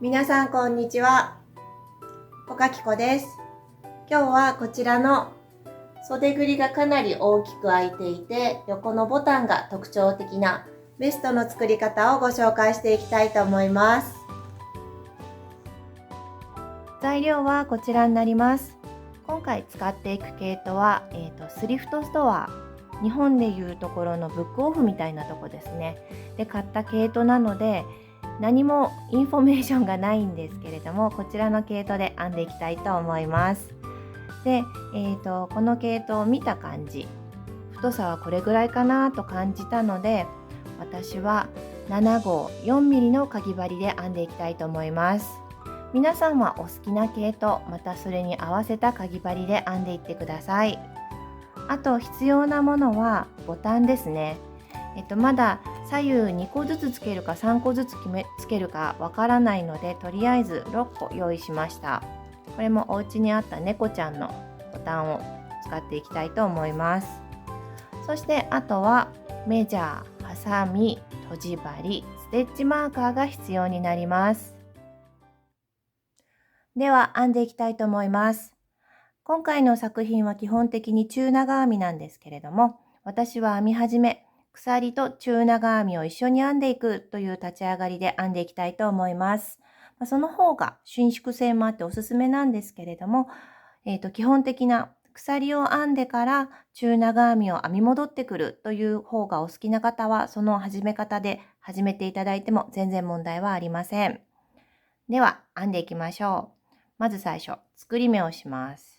皆さんこんにちは。岡きこです。今日はこちらの袖ぐりがかなり大きく開いていて、横のボタンが特徴的なベストの作り方をご紹介していきたいと思います。材料はこちらになります。今回使っていく毛糸は、スリフトストア、日本でいうところのブックオフみたいなとこですね。で買った毛糸なので、何もインフォメーションがないんですけれども、こちらの毛糸で編んでいきたいと思います。で、この毛糸を見た感じ、太さはこれぐらいかなと感じたので、私は7号 4mm のかぎ針で編んでいきたいと思います。皆さんはお好きな毛糸、またそれに合わせたかぎ針で編んでいってください。あと必要なものはボタンですね。まだ左右2個ずつつけるか3個ずつつけるかわからないので、とりあえず6個用意しました。これもお家にあった猫ちゃんのボタンを使っていきたいと思います。そしてあとはメジャー、ハサミ、とじ針、ステッチマーカーが必要になります。では編んでいきたいと思います。今回の作品は基本的に中長編みなんですけれども、私は編み始め、鎖と中長編みを一緒に編んでいくという立ち上がりで編んでいきたいと思います。その方が伸縮性もあっておすすめなんですけれども、基本的な鎖を編んでから中長編みを編み戻ってくるという方がお好きな方は、その始め方で始めていただいても全然問題はありません。では編んでいきましょう。まず最初、作り目をします。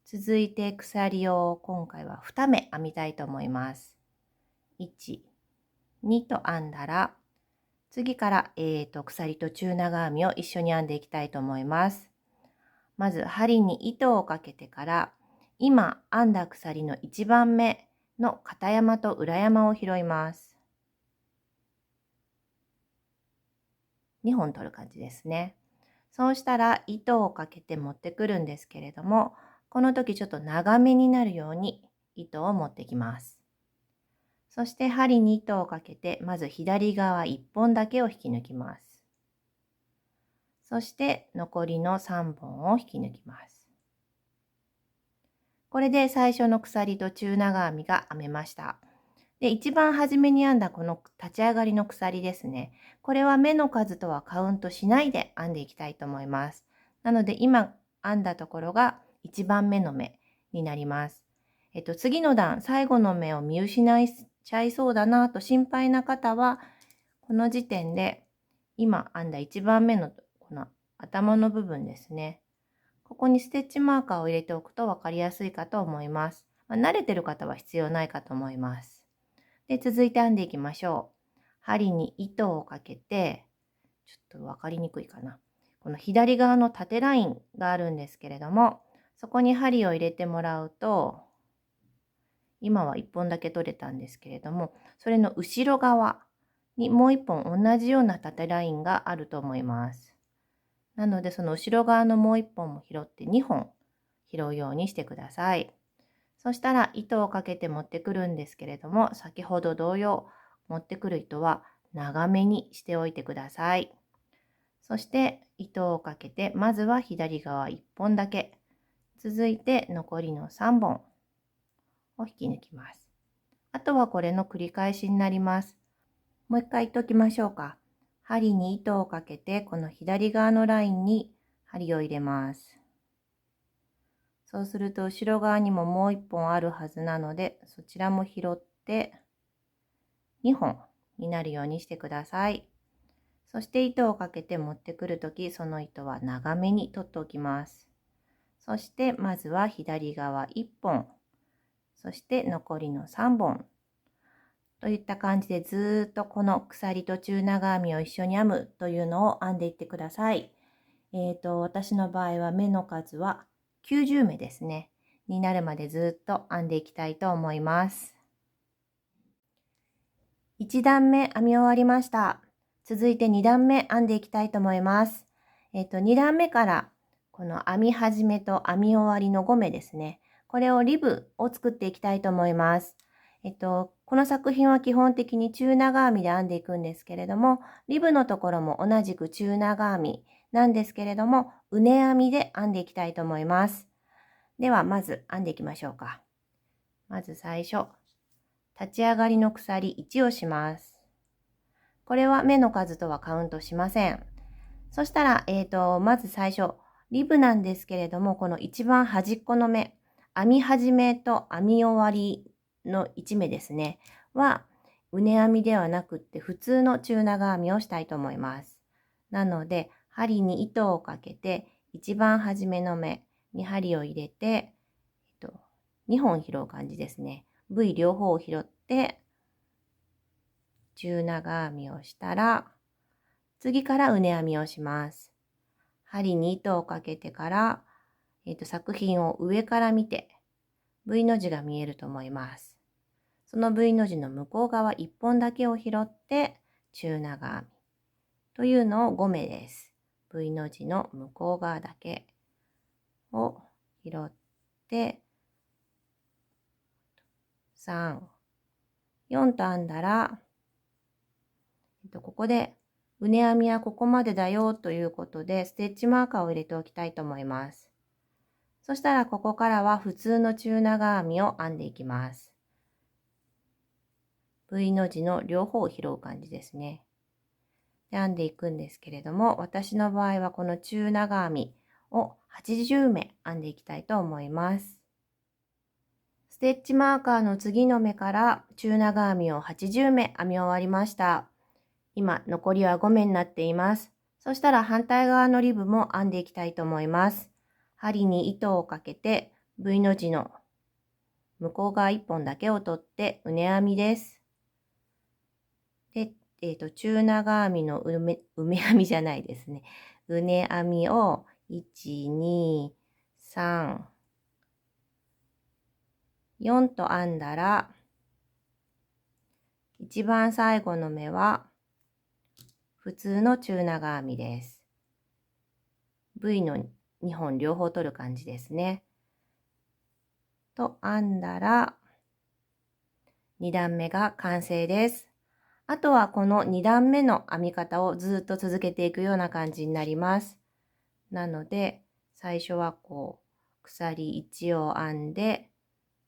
続いて鎖を今回は2目編みたいと思います。1、2と編んだら、次から、鎖と中長編みを一緒に編んでいきたいと思います。まず針に糸をかけてから、今編んだ鎖の1番目の片山と裏山を拾います。2本取る感じですね。そうしたら糸をかけて持ってくるんですけれども、この時ちょっと長めになるように糸を持ってきます。そして針に糸をかけて、まず左側1本だけを引き抜きます。そして残りの3本を引き抜きます。これで最初の鎖と中長編みが編めました。で、一番初めに編んだこの立ち上がりの鎖ですね。これは目の数とはカウントしないで編んでいきたいと思います。なので今編んだところが1番目の目になります。次の段、最後の目を見失いちゃいそうだなと心配な方は、この時点で今編んだ1番目のこの頭の部分ですね。ここにステッチマーカーを入れておくと分かりやすいかと思います。慣れてる方は必要ないかと思います。で、続いて編んでいきましょう。針に糸をかけて、ちょっと分かりにくいかな。この左側の縦ラインがあるんですけれども、そこに針を入れてもらうと、今は1本だけ取れたんですけれども、それの後ろ側にもう1本同じような縦ラインがあると思います。なのでその後ろ側のもう1本も拾って2本拾うようにしてください。そしたら糸をかけて持ってくるんですけれども、先ほど同様、持ってくる糸は長めにしておいてください。そして糸をかけて、まずは左側1本だけ、続いて残りの3本を引き抜きます。あとはこれの繰り返しになります。もう一回言っておきましょうか。針に糸をかけて、この左側のラインに針を入れます。そうすると後ろ側にももう1本あるはずなので、そちらも拾って2本になるようにしてください。そして糸をかけて持ってくるとき、その糸は長めに取っておきます。そしてまずは左側1本、そして残りの3本といった感じで、ずっとこの鎖と中長編みを一緒に編むというのを編んでいってください。私の場合は目の数は90目ですね。になるまでずっと編んでいきたいと思います。1段目編み終わりました。続いて2段目編んでいきたいと思います。2段目からこの編み始めと編み終わりの5目ですね。これをリブを作っていきたいと思います。この作品は基本的に中長編みで編んでいくんですけれども、リブのところも同じく中長編みなんですけれども、うね編みで編んでいきたいと思います。ではまず編んでいきましょうか。まず最初、立ち上がりの鎖1をします。これは目の数とはカウントしません。そしたら、まず最初、リブなんですけれども、この一番端っこの目、編み始めと編み終わりの1目ですね、は、うね編みではなくって普通の中長編みをしたいと思います。なので、針に糸をかけて、一番初めの目に針を入れて、2本拾う感じですね。V 両方を拾って、中長編みをしたら、次からうね編みをします。針に糸をかけてから、作品を上から見て V の字が見えると思います。その V の字の向こう側1本だけを拾って中長編みというのを5目です。V の字の向こう側だけを拾って3、4と編んだら、ここでうね編みはここまでだよということでステッチマーカーを入れておきたいと思います。そしたらここからは普通の中長編みを編んでいきます。V の字の両方を拾う感じですね。で編んでいくんですけれども、私の場合はこの中長編みを80目編んでいきたいと思います。ステッチマーカーの次の目から中長編みを80目編み終わりました。今残りは5目になっています。そしたら反対側のリブも編んでいきたいと思います。針に糸をかけて V の字の向こう側1本だけを取ってうね編みです。で、中長編みのうめ編みじゃないですね。うね編みを1、2、3、4と編んだら、一番最後の目は普通の中長編みです。V の2本両方取る感じですね。と編んだら、2段目が完成です。あとはこの2段目の編み方をずっと続けていくような感じになります。なので、最初はこう、鎖1を編んで、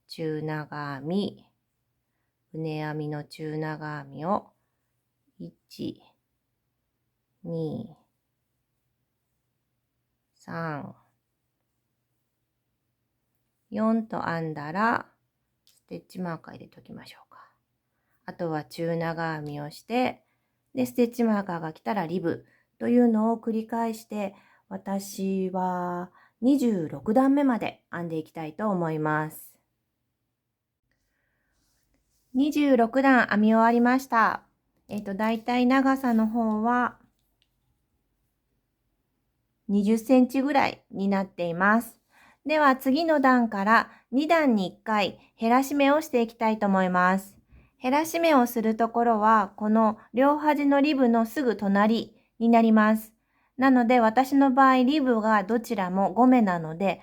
中長編み、うね編みの中長編みを、1、2、3、4と編んだら、ステッチマーカー入れておきましょうか。あとは中長編みをして、で、ステッチマーカーが来たらリブというのを繰り返して、私は26段目まで編んでいきたいと思います。26段編み終わりました。だいたい長さの方は20センチぐらいになっています。では次の段から2段に1回減らし目をしていきたいと思います。減らし目をするところはこの両端のリブのすぐ隣になります。なので私の場合リブがどちらも5目なので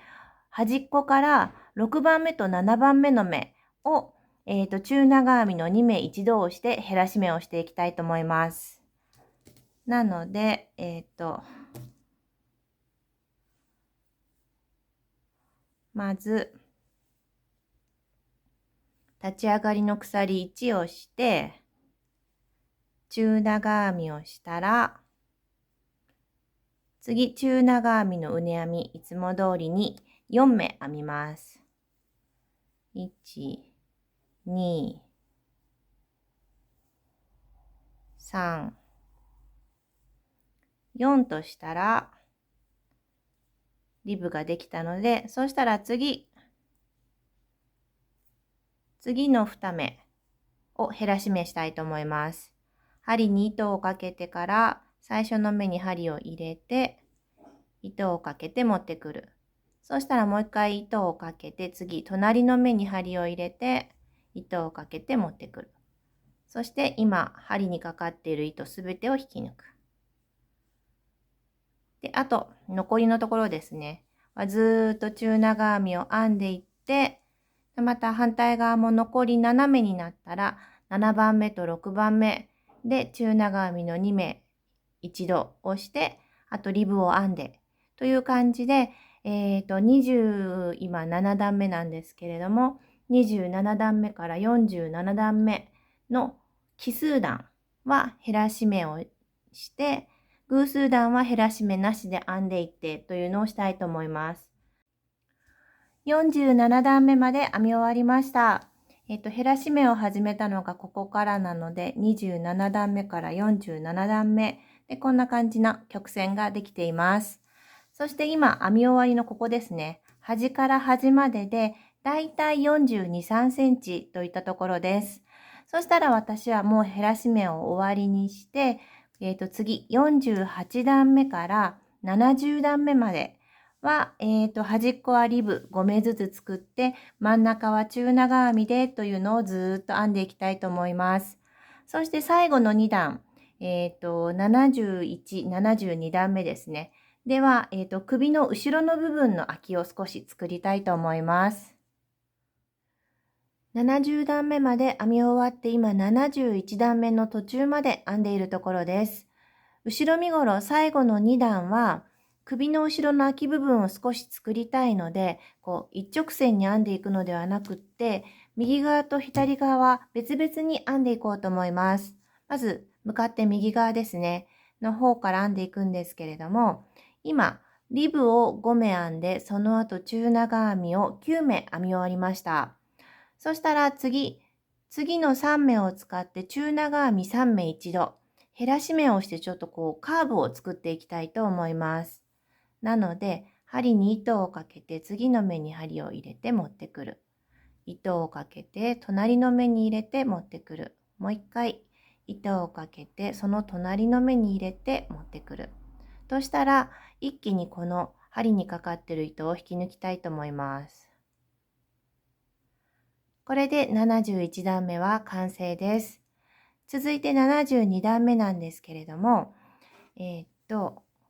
端っこから6番目と7番目の目を、中長編みの2目一度をして減らし目をしていきたいと思います。なので、まず、立ち上がりの鎖1をして、中長編みをしたら、次、中長編みのうね編み、いつも通りに4目編みます。1、2、3、4としたら、リブができたので、そしたら次の2目を減らし目したいと思います。針に糸をかけてから、最初の目に針を入れて、糸をかけて持ってくる。そしたらもう一回糸をかけて、次、隣の目に針を入れて、糸をかけて持ってくる。そして今、針にかかっている糸すべてを引き抜く。で、あと、残りのところですね。ずーっと中長編みを編んでいって、また反対側も残り7目になったら、7番目と6番目で中長編みの2目一度押して、あとリブを編んでという感じで、20今7段目なんですけれども、27段目から47段目の奇数段は減らし目をして、偶数段は減らし目なしで編んでいってというのをしたいと思います。47段目まで編み終わりました。減らし目を始めたのがここからなので、27段目から47段目でこんな感じの曲線ができています。そして今編み終わりのここですね。端から端まででだいたい42、3センチといったところです。そしたら私はもう減らし目を終わりにして、次48段目から70段目までは、端っこはリブ5目ずつ作って、真ん中は中長編みでというのをずっと編んでいきたいと思います。そして最後の2段、71、72段目ですね。では、首の後ろの部分の空きを少し作りたいと思います。70段目まで編み終わって、今71段目の途中まで編んでいるところです。後ろ身ごろ最後の2段は、首の後ろの空き部分を少し作りたいので、一直線に編んでいくのではなくって、右側と左側は別々に編んでいこうと思います。まず、向かって右側ですね、の方から編んでいくんですけれども、今、リブを5目編んで、その後中長編みを9目編み終わりました。そしたら次の3目を使って中長編み3目一度、減らし目をしてちょっとカーブを作っていきたいと思います。なので、針に糸をかけて次の目に針を入れて持ってくる。糸をかけて隣の目に入れて持ってくる。もう一回、糸をかけてその隣の目に入れて持ってくる。としたら、一気にこの針にかかっている糸を引き抜きたいと思います。これで71段目は完成です。続いて72段目なんですけれども、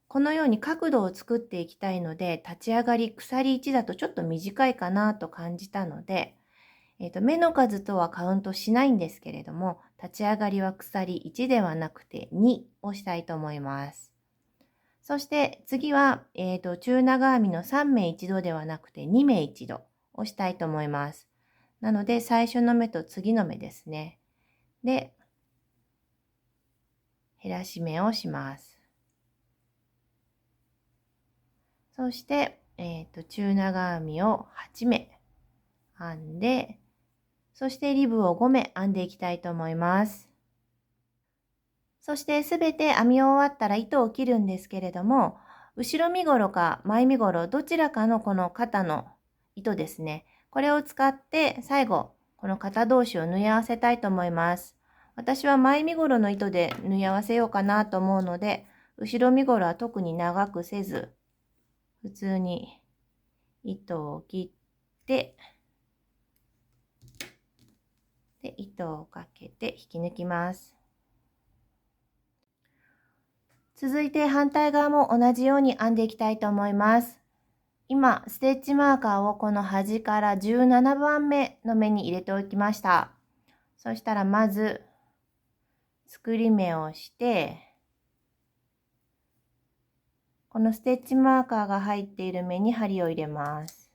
このように角度を作っていきたいので、立ち上がり鎖1だとちょっと短いかなと感じたので、目の数とはカウントしないんですけれども、立ち上がりは鎖1ではなくて2をしたいと思います。そして次は、中長編みの3目一度ではなくて2目一度をしたいと思います。なので最初の目と次の目ですね。で、減らし目をします。そして、中長編みを8目編んで、そしてリブを5目編んでいきたいと思います。そしてすべて編み終わったら糸を切るんですけれども、後ろ身ごろか前身ごろどちらかのこの肩の糸ですね。これを使って最後、この肩同士を縫い合わせたいと思います。私は前身ごろの糸で縫い合わせようかなと思うので、後ろ身ごろは特に長くせず、普通に糸を切って、で糸をかけて引き抜きます。続いて反対側も同じように編んでいきたいと思います。今、ステッチマーカーをこの端から17番目の目に入れておきました。そしたらまず、作り目をして、このステッチマーカーが入っている目に針を入れます。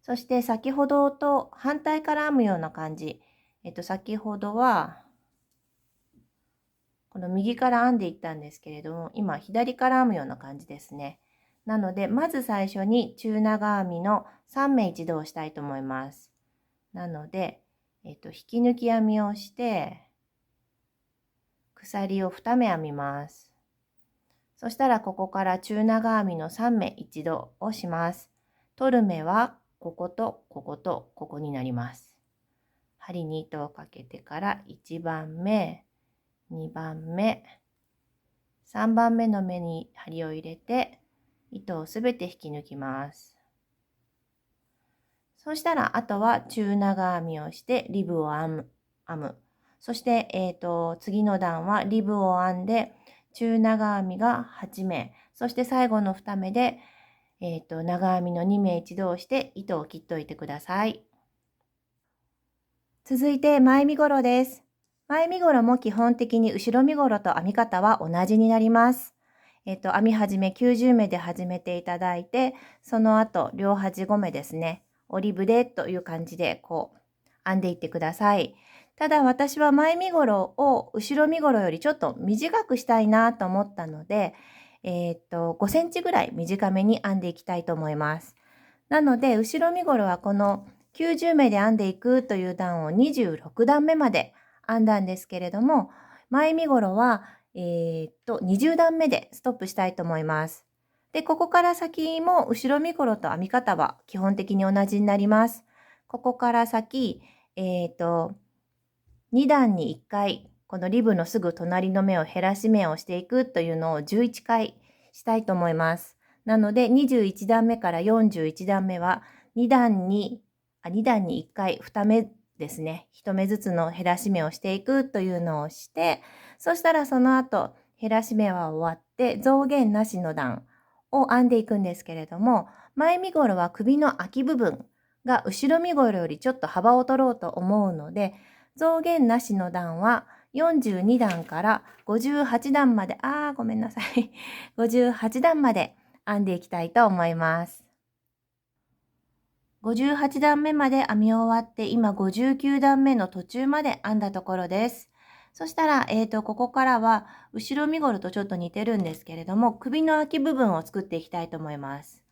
そして先ほどと反対から編むような感じ。先ほどは、この右から編んでいったんですけれども、今左から編むような感じですね。なので、まず最初に中長編みの3目一度をしたいと思います。なので、引き抜き編みをして、鎖を2目編みます。そしたらここから中長編みの3目一度をします。取る目はこことこことここになります。針に糸をかけてから1番目、2番目、3番目の目に針を入れて、糸をすべて引き抜きます。そしたら、あとは中長編みをしてリブを編む。そして、次の段はリブを編んで、中長編みが8目、そして最後の2目で、長編みの2目一度をして糸を切っておいてください。続いて前身ごろです。前身ごろも基本的に後ろ身ごろと編み方は同じになります。編み始め90目で始めていただいて、その後両端5目ですね。折りぶでという感じでこう編んでいってください。ただ私は前身ごろを後ろ身ごろよりちょっと短くしたいなと思ったので、5センチぐらい短めに編んでいきたいと思います。なので、後ろ身ごろはこの90目で編んでいくという段を26段目まで編んだんですけれども、前身ごろは、20段目でストップしたいと思います。で、ここから先も後ろ身ごろと編み方は基本的に同じになります。ここから先、2段に1回、このリブのすぐ隣の目を減らし目をしていくというのを11回したいと思います。なので、21段目から41段目は2段に1回、2目ですね。1目ずつの減らし目をしていくというのをして、そしたらその後、減らし目は終わって増減なしの段を編んでいくんですけれども、前身ごろは首の空き部分が後ろ身ごろよりちょっと幅を取ろうと思うので、増減なしの段は42段から58段まで、ごめんなさい。58段まで編んでいきたいと思います。58段目まで編み終わって、今59段目の途中まで編んだところです。そしたら、ここからは後ろ身ごろとちょっと似てるんですけれども、首の空き部分を作っていきたいと思います。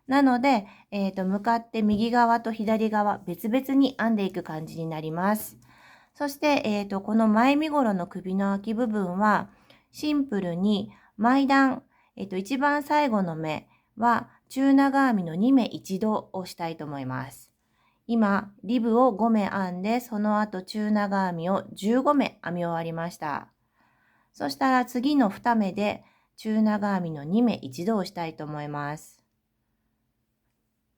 なので、向かって右側と左側別々に編んでいく感じになります。そして、この前身ごろの首の空き部分は、シンプルに前段、一番最後の目は中長編みの2目一度をしたいと思います。今、リブを5目編んで、その後中長編みを15目編み終わりました。そしたら次の2目で中長編みの2目一度をしたいと思います。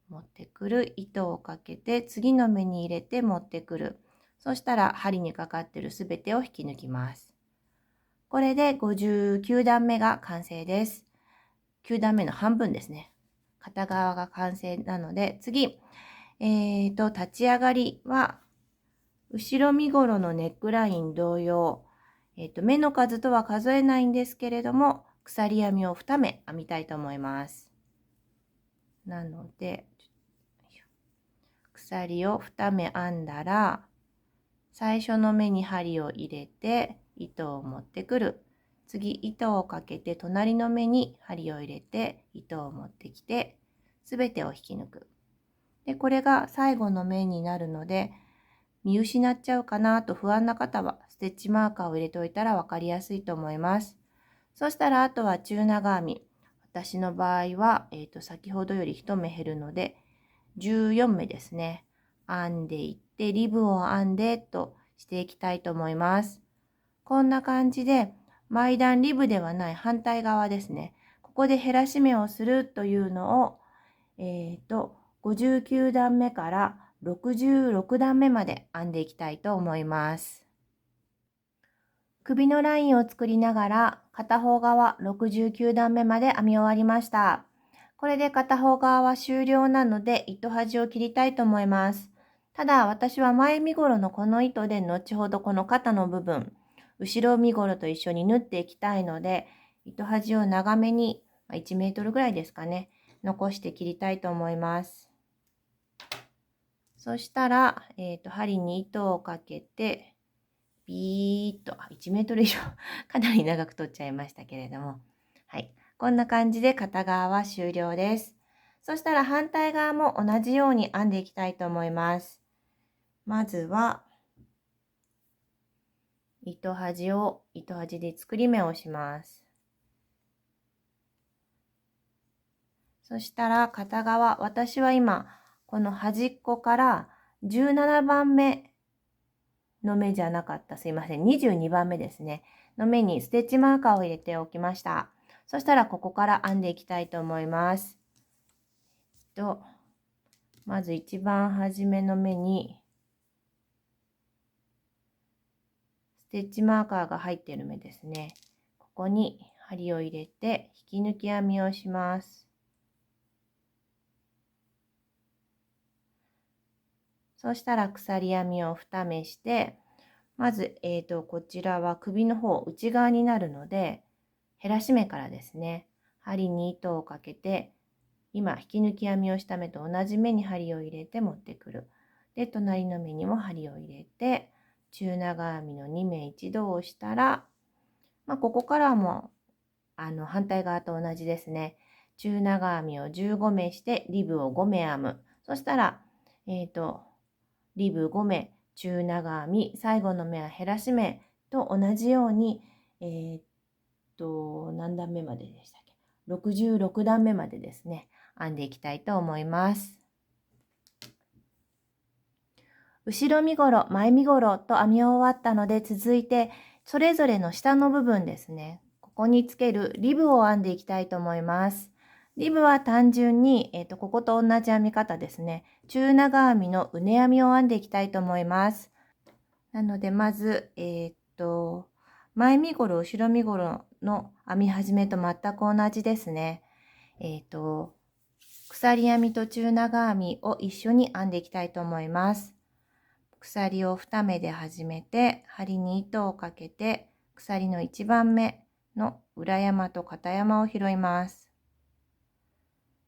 持ってくる、糸をかけて次の目に入れて持ってくる。そしたら針にかかっているすべてを引き抜きます。これで59段目が完成です。9段目の半分ですね。片側が完成なので、次、立ち上がりは、後ろ身ごろのネックライン同様、目の数とは数えないんですけれども、鎖編みを2目編みたいと思います。なので、鎖を2目編んだら、最初の目に針を入れて糸を持ってくる。次、糸をかけて隣の目に針を入れて糸を持ってきて、すべてを引き抜く。で、これが最後の目になるので、見失っちゃうかなと不安な方は、ステッチマーカーを入れておいたら分かりやすいと思います。そしたら、あとは中長編み。私の場合は、先ほどより1目減るので、14目ですね。編んでいって、リブを編んでとしていきたいと思います。こんな感じで、前段リブではない反対側ですね。ここで減らし目をするというのを、59段目から66段目まで編んでいきたいと思います。首のラインを作りながら、片方側69段目まで編み終わりました。これで片方側は終了なので、糸端を切りたいと思います。ただ、私は前身ごろのこの糸で後ほどこの肩の部分、後ろ身ごろと一緒に縫っていきたいので、糸端を長めに、1メートルぐらいですかね、残して切りたいと思います。そしたら、針に糸をかけて、ビーっと、1メートル以上かなり長く取っちゃいましたけれども。はい。こんな感じで片側は終了です。そしたら反対側も同じように編んでいきたいと思います。まずは、糸端で作り目をします。そしたら片側、私は今、この端っこから17番目の目じゃなかった。すいません。22番目ですね。の目にステッチマーカーを入れておきました。そしたらここから編んでいきたいと思います。まず一番初めの目にステッチマーカーが入っている目ですね。ここに針を入れて引き抜き編みをします。そしたら鎖編みを2目して、まず、こちらは首の方、内側になるので、減らし目からですね、針に糸をかけて、今、引き抜き編みをした目と同じ目に針を入れて持ってくる。で、隣の目にも針を入れて、中長編みの2目一度をしたら、ここからはもう、反対側と同じですね。中長編みを15目して、リブを5目編む。そしたら、リブ5目、中長編み、最後の目は減らし目と同じように、何段目まででしたっけ？ 66 段目までですね、編んでいきたいと思います。後ろ身ごろ、前身ごろと編み終わったので、続いてそれぞれの下の部分ですね。ここにつけるリブを編んでいきたいと思います。リブは単純に、ここと同じ編み方ですね。中長編みのうね編みを編んでいきたいと思います。なので、まず、前身ごろ、後ろ身ごろの編み始めと全く同じですね。鎖編みと中長編みを一緒に編んでいきたいと思います。鎖を2目で始めて、針に糸をかけて、鎖の1番目の裏山と片山を拾います。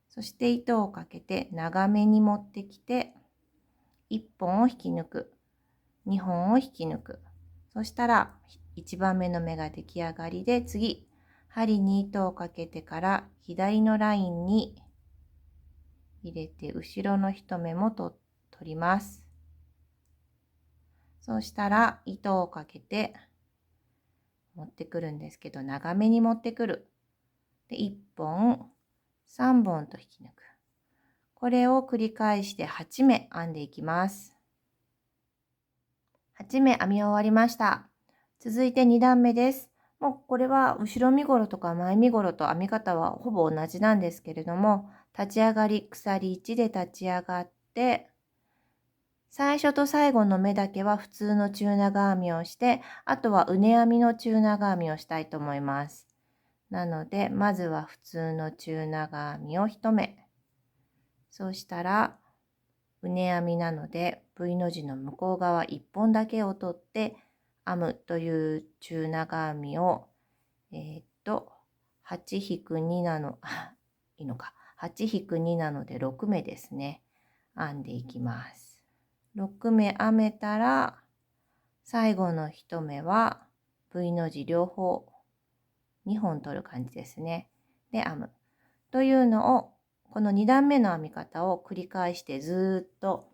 そして糸をかけて長めに持ってきて、1本を引き抜く。2本を引き抜く。そしたら1番目の目が出来上がりで、次、針に糸をかけてから左のラインに入れて、後ろの1目も取ります。そうしたら糸をかけて持ってくるんですけど、長めに持ってくる。で、1本、3本と引き抜く。これを繰り返して8目編んでいきます。8目編み終わりました。続いて2段目です。もうこれは後ろ身ごろとか前身ごろと編み方はほぼ同じなんですけれども、立ち上がり鎖1で立ち上がって、最初と最後の目だけは普通の中長編みをして、あとはうね編みの中長編みをしたいと思います。なので、まずは普通の中長編みを1目。そうしたら、うね編みなので V の字の向こう側1本だけを取って編むという中長編みを、8-2なの、いいのか。8-2なので6目ですね。編んでいきます。6目編めたら、最後の1目は V の字両方2本取る感じですね。で、編む。というのを、この2段目の編み方を繰り返してずっと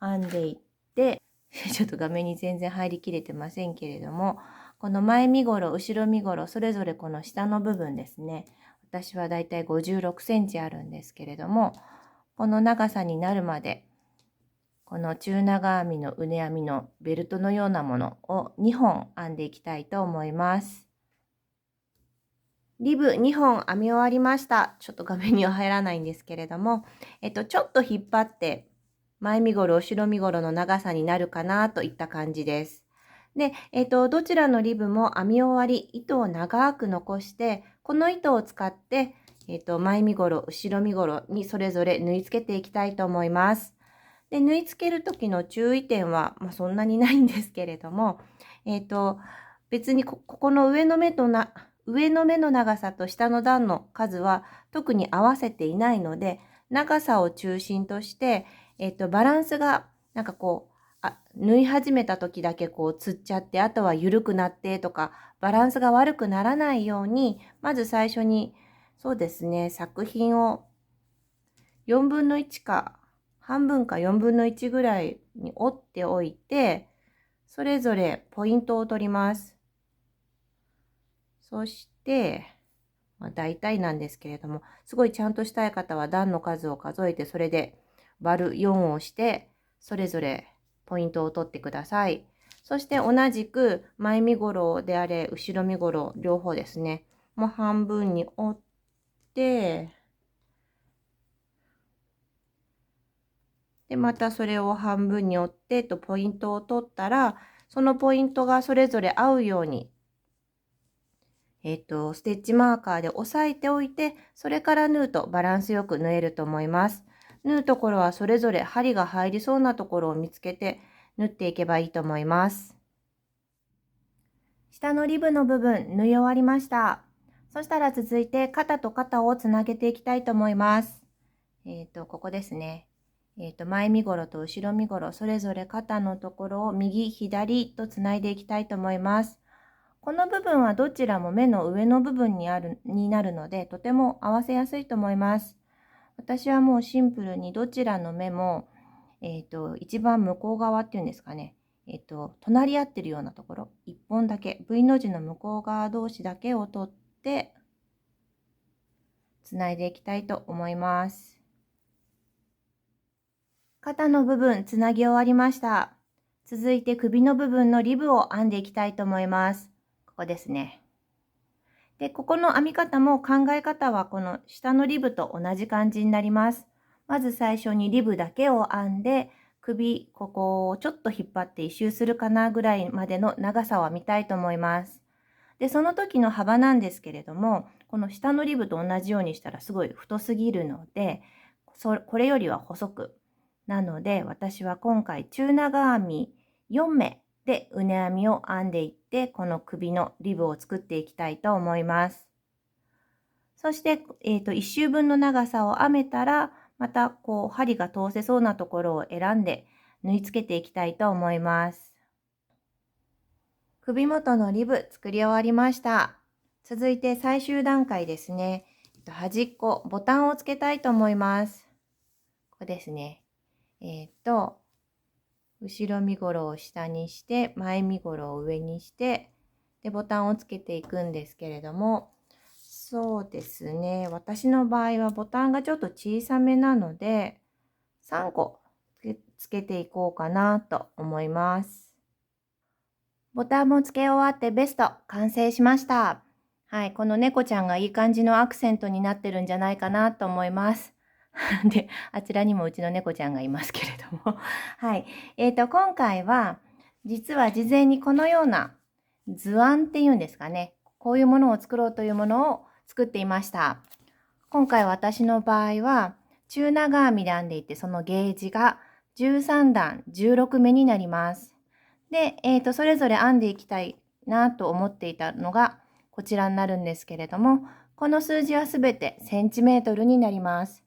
編んでいって、ちょっと画面に全然入りきれてませんけれども、この前身ごろ、後ろ身ごろ、それぞれこの下の部分ですね。私はだいたい56センチあるんですけれども、この長さになるまで、この中長編みのうね編みのベルトのようなものを2本編んでいきたいと思います。リブ2本編み終わりました。ちょっと画面には入らないんですけれども、ちょっと引っ張って前身ごろ、後ろ身ごろの長さになるかなといった感じです。で、どちらのリブも編み終わり、糸を長く残して、この糸を使って、前身ごろ、後ろ身ごろにそれぞれ縫い付けていきたいと思います。で、縫い付ける時の注意点は、そんなにないんですけれども、別にここの上の目の長さと下の段の数は特に合わせていないので、長さを中心として、バランスがなんかこう、縫い始めた時だけこうつっちゃって、あとは緩くなってとか、バランスが悪くならないように、まず最初に、そうですね、作品を4分の1か、半分か4分の1ぐらいに折っておいて、それぞれポイントを取ります。そして、大体なんですけれども、すごいちゃんとしたい方は段の数を数えて、それで割る4をして、それぞれポイントを取ってください。そして同じく前身ごろであれ、後ろ身ごろ両方ですね。もう半分に折って、で、またそれを半分に折ってポイントを取ったら、そのポイントがそれぞれ合うように、ステッチマーカーで押さえておいて、それから縫うとバランスよく縫えると思います。縫うところはそれぞれ針が入りそうなところを見つけて縫っていけばいいと思います。下のリブの部分、縫い終わりました。そしたら続いて肩と肩をつなげていきたいと思います。ここですね。前身頃と後ろ身頃、それぞれ肩のところを右、左とつないでいきたいと思います。この部分はどちらも目の上の部分になるので、とても合わせやすいと思います。私はもうシンプルにどちらの目も、一番向こう側っていうんですかね。隣り合ってるようなところ、1本だけ、V の字の向こう側同士だけを取って、つないでいきたいと思います。肩の部分、つなぎ終わりました。続いて首の部分のリブを編んでいきたいと思います。ここですね。で、ここの編み方も考え方はこの下のリブと同じ感じになります。まず最初にリブだけを編んで、首、ここをちょっと引っ張って一周するかなぐらいまでの長さを編みたいと思います。で、その時の幅なんですけれども、この下のリブと同じようにしたらすごい太すぎるので、これよりは細く。なので、私は今回中長編み4目で畝編みを編んでいって、この首のリブを作っていきたいと思います。そして、1周分の長さを編めたら、またこう針が通せそうなところを選んで縫い付けていきたいと思います。首元のリブ作り終わりました。続いて最終段階ですね。端っこ、ボタンをつけたいと思います。ここですね。後ろ身ごろを下にして、前身ごろを上にして、で、ボタンをつけていくんですけれども、そうですね。私の場合はボタンがちょっと小さめなので、3個つけていこうかなと思います。ボタンもつけ終わってベスト完成しました。はい、この猫ちゃんがいい感じのアクセントになってるんじゃないかなと思います。で、あちらにもうちの猫ちゃんがいますけれども。はい。今回は、実は事前にこのような図案っていうんですかね。こういうものを作ろうというものを作っていました。今回私の場合は、中長編みで編んでいて、そのゲージが13段16目になります。で、それぞれ編んでいきたいなと思っていたのが、こちらになるんですけれども、この数字はすべてセンチメートルになります。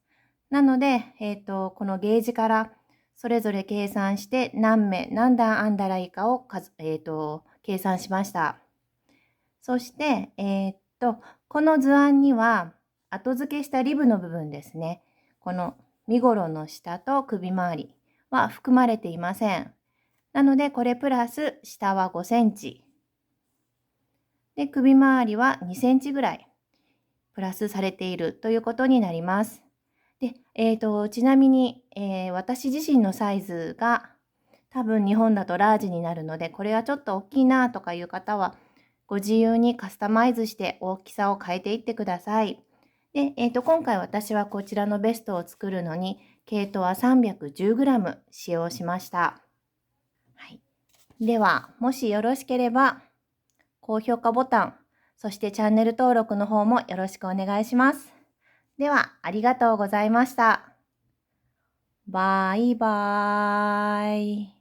なので、このゲージからそれぞれ計算して何目、何段編んだらいいかを計算しました。そして、この図案には後付けしたリブの部分ですね。この身ごろの下と首周りは含まれていません。なので、これプラス下は5センチ。で、首周りは2センチぐらいプラスされているということになります。で、ちなみに、私自身のサイズが多分日本だとラージになるので、これはちょっと大きいなとかいう方は、ご自由にカスタマイズして大きさを変えていってください。で、今回私はこちらのベストを作るのに、毛糸は 310g 使用しました。はい。では、もしよろしければ、高評価ボタン、そしてチャンネル登録の方もよろしくお願いします。では、ありがとうございました。バイバーイ。